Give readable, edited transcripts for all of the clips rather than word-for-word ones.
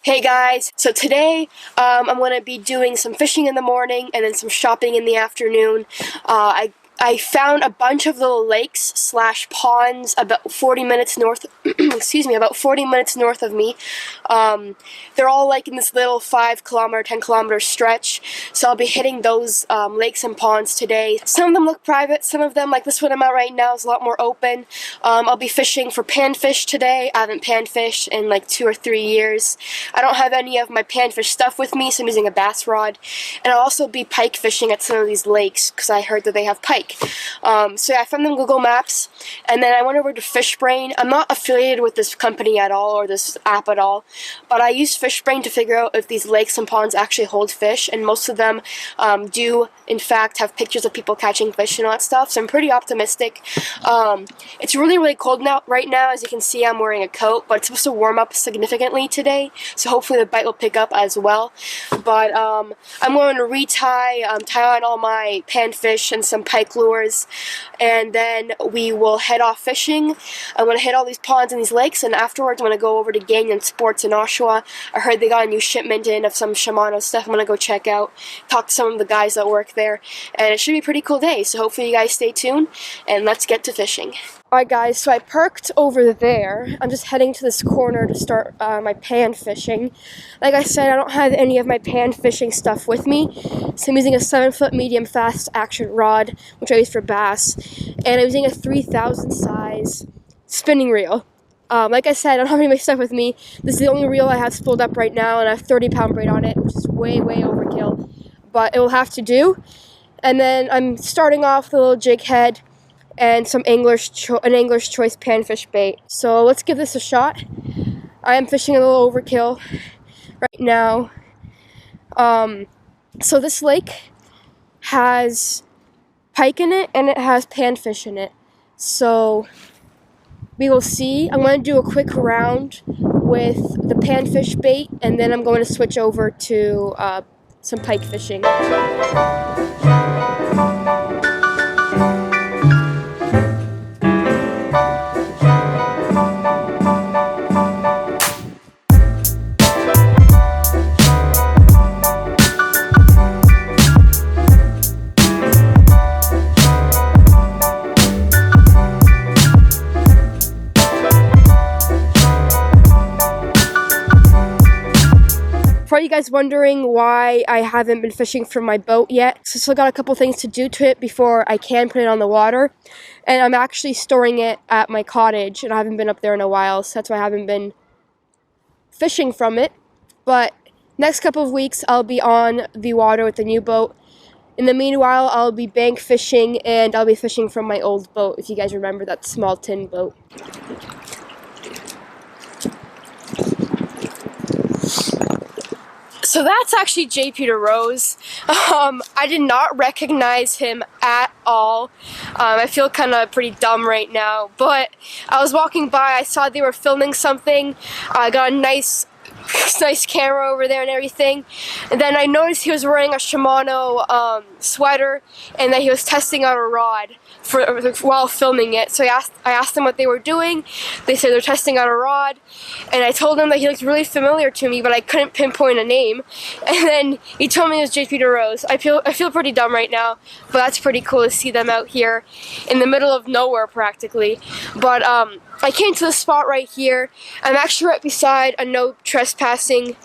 Hey guys, so today I'm going to be doing some fishing in the morning and then some shopping in the afternoon. I found a bunch of little lakes / ponds about 40 minutes north, excuse me, about 40 minutes north of me. They're all like in this little 5-kilometer, 10-kilometer stretch, so I'll be hitting those lakes and ponds today. Some of them look private, some of them, like this one I'm at right now, is a lot more open. I'll be fishing for panfish today. I haven't panfished in like 2 or 3 years. I don't have any of my panfish stuff with me, so I'm using a bass rod. And I'll also be pike fishing at some of these lakes, because I heard that they have pike. So yeah, I found them on Google Maps, and then I went over to Fishbrain. I'm not affiliated with this company at all, or this app at all, but I used Fishbrain to figure out if these lakes and ponds actually hold fish, and most of them do, in fact, have pictures of people catching fish and all that stuff, so I'm pretty optimistic. It's really cold right now. As you can see, I'm wearing a coat, but it's supposed to warm up significantly today, so hopefully the bite will pick up as well. But I'm going to tie on all my panfish and some pike lures, and then we will head off fishing. I'm going to hit all these ponds and these lakes, and afterwards I'm going to go over to Gagnon Sports in Oshawa. I heard they got a new shipment in of some Shimano stuff. I'm going to go check out, talk to some of the guys that work there, and it should be a pretty cool day, so hopefully you guys stay tuned, and let's get to fishing. Alright guys, so I parked over there. I'm just heading to this corner to start my pan fishing. Like I said, I don't have any of my pan fishing stuff with me, so I'm using a 7-foot medium fast action rod, which I use for bass, and I'm using a 3000 size spinning reel. Like I said, I don't have any of my stuff with me. This is the only reel I have spooled up right now, and I have 30-pound braid on it, which is way overkill, but it will have to do. And then I'm starting off with a little jig head and some an Angler's Choice panfish bait. So let's give this a shot. I am fishing a little overkill right now. So this lake has pike in it and it has panfish in it. So we will see. I'm going to do a quick round with the panfish bait, and then I'm going to switch over to some pike fishing. For you guys wondering why I haven't been fishing from my boat yet, so still got a couple things to do to it before I can put it on the water, and I'm actually storing it at my cottage, and I haven't been up there in a while, so that's why I haven't been fishing from it. But next couple of weeks I'll be on the water with the new boat. In the meanwhile, I'll be bank fishing, and I'll be fishing from my old boat, if you guys remember that small tin boat. So that's actually JP DeRose. I did not recognize him at all. I feel kind of pretty dumb right now, but I was walking by, I saw they were filming something. I got a nice camera over there and everything, and then I noticed he was wearing a Shimano sweater, and that he was testing out a rod while filming it. So I asked them what they were doing. They said they're testing out a rod, and I told them that he looked really familiar to me, but I couldn't pinpoint a name. And then he told me it was JP DeRose. I feel pretty dumb right now, but that's pretty cool to see them out here in the middle of nowhere practically. But I came to the spot right here. I'm actually right beside a no trespassing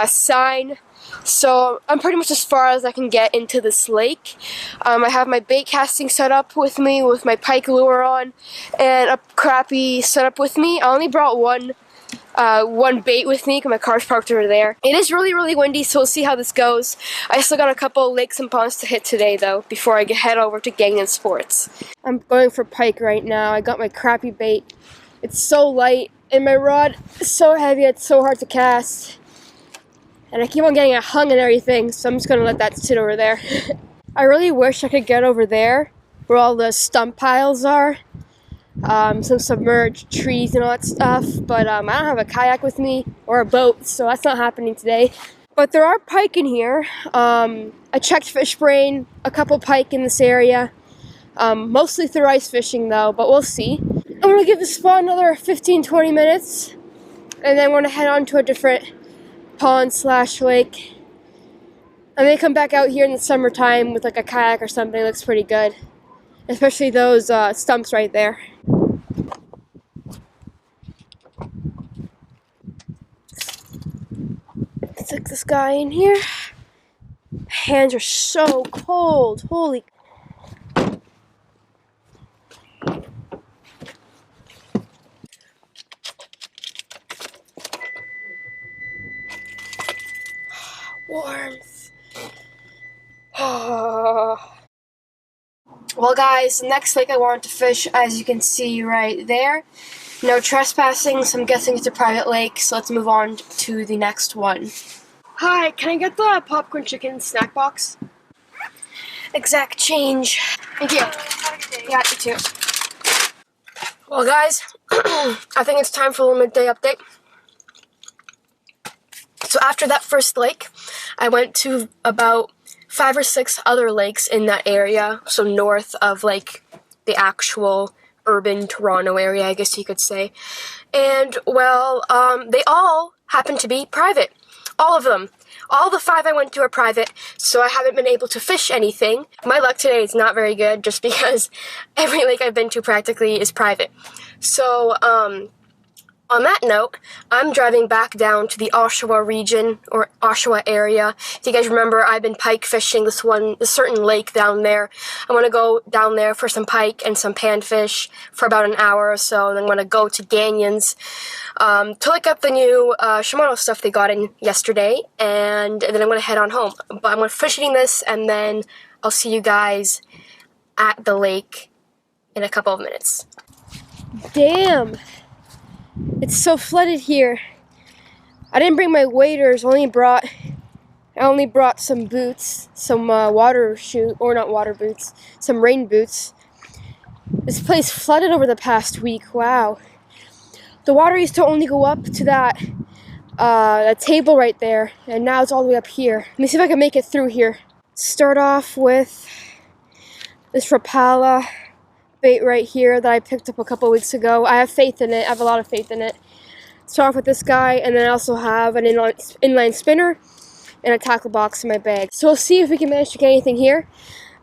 sign, so I'm pretty much as far as I can get into this lake. I have my bait casting set up with me with my pike lure on, and a crappie set up with me. I only brought one bait with me because my car's parked over there. It is really windy, so we'll see how this goes. I still got a couple lakes and ponds to hit today though before I head over to Gagnon Sports. I'm going for pike right now. I got my crappie bait. It's so light, and my rod is so heavy it's so hard to cast. And I keep on getting it hung and everything, so I'm just going to let that sit over there. I really wish I could get over there where all the stump piles are. Some submerged trees and all that stuff, but I don't have a kayak with me or a boat, so that's not happening today. But there are pike in here. I checked Fishbrain, a couple pike in this area. Mostly through ice fishing though, but we'll see. I'm going to give the spot another 15-20 minutes, and then we're going to head on to a different pond slash lake. I may come back out here in the summertime with like a kayak or something. It looks pretty good. Especially those stumps right there. Stick this guy in here. Hands are so cold. Holy. Warmth. Well, guys, the next lake I wanted to fish, as you can see right there, no trespassing, so I'm guessing it's a private lake, so let's move on to the next one. Hi, can I get the popcorn chicken snack box? Exact change. Thank you. Yeah, you too. Well, guys, I think it's time for a little midday update. So after that first lake, I went to about 5 or 6 other lakes in that area, so north of like the actual urban Toronto area, I guess you could say. And well, they all happen to be private. All of them. All the 5 I went to are private, so I haven't been able to fish anything. My luck today is not very good, just because every lake I've been to practically is private. So, on that note, I'm driving back down to the Oshawa region, or Oshawa area. If you guys remember, I've been pike fishing this certain lake down there. I want to go down there for some pike and some panfish for about an hour or so, and then I'm going to go to Ganyon's to look up the new Shimano stuff they got in yesterday, and then I'm going to head on home. But I'm going to fish eating this, and then I'll see you guys at the lake in a couple of minutes. Damn! It's so flooded here. I didn't bring my waders. I only brought some boots, some some rain boots. This place flooded over the past week. Wow. The water used to only go up to that table right there, and now it's all the way up here. Let me see if I can make it through here. Start off with this Rapala bait right here that I picked up a couple weeks ago. I have faith in it. I have a lot of faith in it. Start off with this guy, and then I also have an inline spinner and a tackle box in my bag. So we'll see if we can manage to get anything here.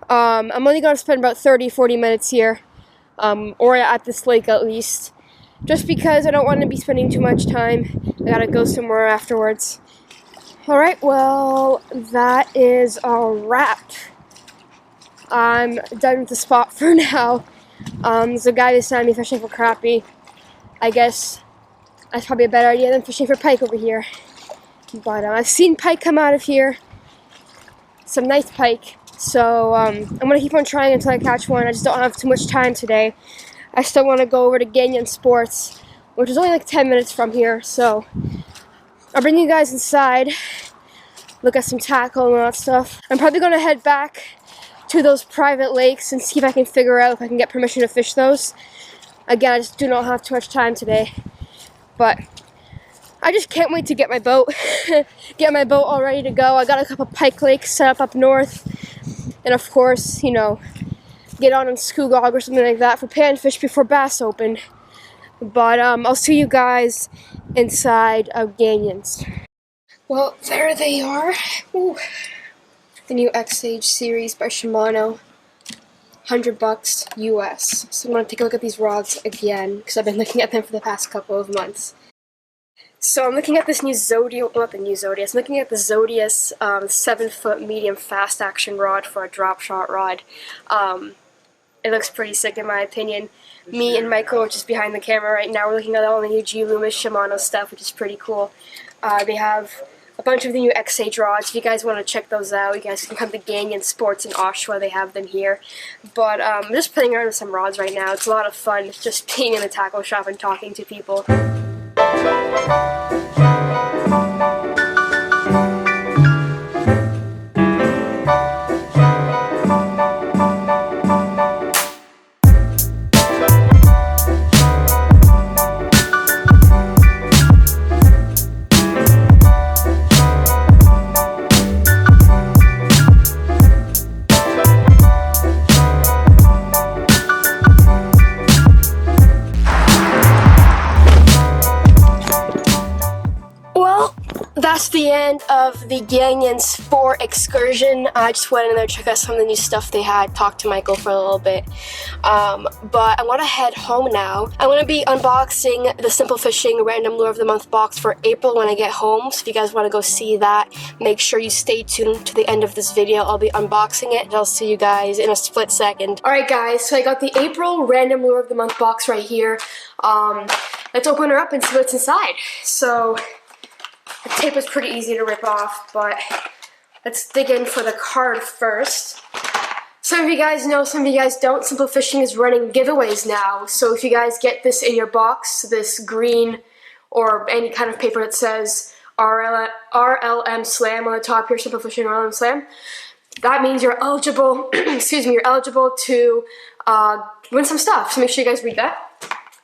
I'm only going to spend about 30-40 minutes here, or at this lake at least, just because I don't want to be spending too much time. I gotta go somewhere afterwards. Alright, well, that is a wrap. I'm done with the spot for now. There's a guy beside me fishing for crappie. I guess that's probably a better idea than fishing for pike over here. But I've seen pike come out of here. Some nice pike. So I'm going to keep on trying until I catch one. I just don't have too much time today. I still want to go over to Ganyon Sports, which is only like 10 minutes from here. So I'll bring you guys inside, look at some tackle and all that stuff. I'm probably going to head back to those private lakes and see if I can figure out if I can get permission to fish those. Again, I just do not have too much time today, but I just can't wait to get my boat get my boat all ready to go. I got a couple pike lakes set up north, and of course, you know, get on Skoogog or something like that for panfish before bass open. But I'll see you guys inside of Ganyon's. Well, there they are. Ooh. The new X-Age series by Shimano, $100 US. So I'm going to take a look at these rods again, because I've been looking at them for the past couple of months. So I'm looking at this new Zodius, not the new Zodius, I'm looking at the Zodius 7-foot medium fast action rod for a drop shot rod. It looks pretty sick in my opinion. Me and Michael are just behind the camera right now. We're looking at all the new G Loomis Shimano stuff, which is pretty cool. They have a bunch of the new X-Age rods. If you guys want to check those out, you guys can come to Ganyon Sports in Oshawa. They have them here. But I'm just playing around with some rods right now. It's a lot of fun just being in the tackle shop and talking to people. That's the end of the Ganyans 4 excursion. I just went in there to check out some of the new stuff they had, talked to Michael for a little bit. But I want to head home now. I'm going to be unboxing the Simple Fishing Random Lure of the Month box for April when I get home. So if you guys want to go see that, make sure you stay tuned to the end of this video. I'll be unboxing it and I'll see you guys in a split second. Alright guys, so I got the April Random Lure of the Month box right here. Let's open her up and see what's inside. So the tape is pretty easy to rip off, but let's dig in for the card first. Some of you guys know, some of you guys don't. Simple Fishing is running giveaways now, so if you guys get this in your box, this green or any kind of paper that says RLM Slam on the top here, Simple Fishing RLM Slam, that means you're eligible, excuse me, you're eligible to win some stuff, so make sure you guys read that.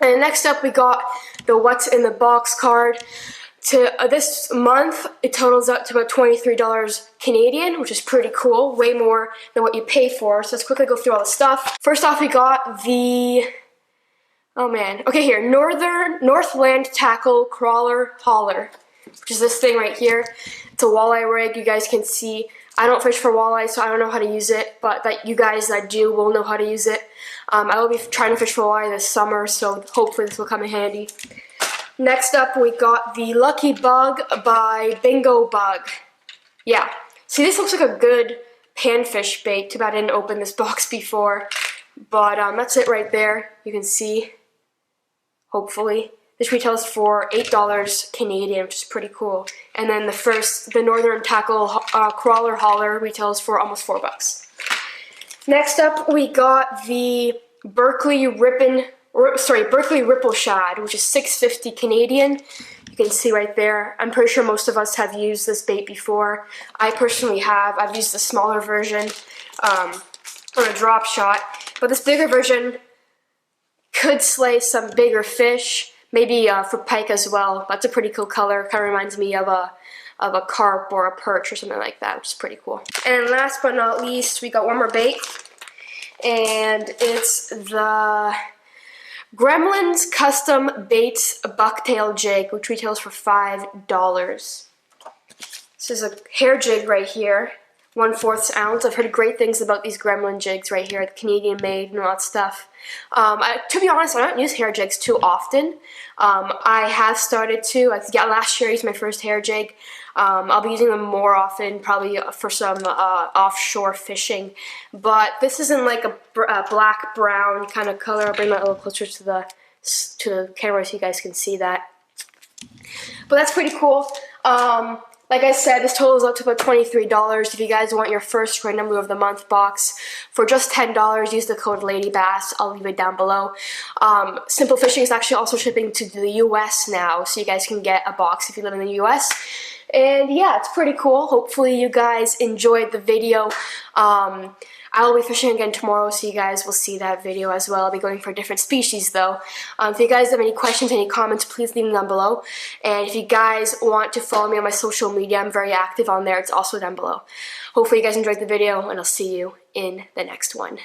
And next up, we got the What's in the Box card. This month, it totals out to about $23 Canadian, which is pretty cool, way more than what you pay for. So let's quickly go through all the stuff. First off, we got the, oh man, okay here, Northland Tackle Crawler Hauler, which is this thing right here. It's a walleye rig, you guys can see. I don't fish for walleye, so I don't know how to use it, but that you guys that do will know how to use it. I will be trying to fish for walleye this summer, so hopefully this will come in handy. Next up, we got the Lucky Bug by Bingo Bug. Yeah, see, this looks like a good panfish bait. Too bad I didn't open this box before, but that's it right there. You can see, hopefully. This retails for $8 Canadian, which is pretty cool. And then the Northern Tackle Crawler Hauler retails for almost $4. Next up, we got the Berkeley Ripple Shad, which is $6.50 Canadian. You can see right there. I'm pretty sure most of us have used this bait before. I personally have. I've used the smaller version on a drop shot, but this bigger version could slay some bigger fish, maybe for pike as well. That's a pretty cool color. Kind of reminds me of a carp or a perch or something like that, which is pretty cool. And last but not least, we got one more bait, and it's the Gremlins Custom Baits Bucktail Jig, which retails for $5. This is a hair jig right here, 1/4 ounce. I've heard great things about these Gremlin jigs right here, Canadian made and all that stuff. To be honest, I don't use hair jigs too often. I have started to. Last year I used my first hair jig. I'll be using them more often, probably for some offshore fishing. But this isn't like a black-brown kind of color. I'll bring that a little closer to the camera so you guys can see that. But that's pretty cool. Like I said, this totals up to about $23. If you guys want your first Random Lure of the Month box for just $10, use the code LadyBass. I'll leave it down below. Simple Fishing is actually also shipping to the US now, so you guys can get a box if you live in the US. And yeah, it's pretty cool. Hopefully you guys enjoyed the video. I will be fishing again tomorrow, so you guys will see that video as well. I'll be going for a different species, though. If you guys have any questions, any comments, please leave them down below. And if you guys want to follow me on my social media, I'm very active on there. It's also down below. Hopefully you guys enjoyed the video, and I'll see you in the next one.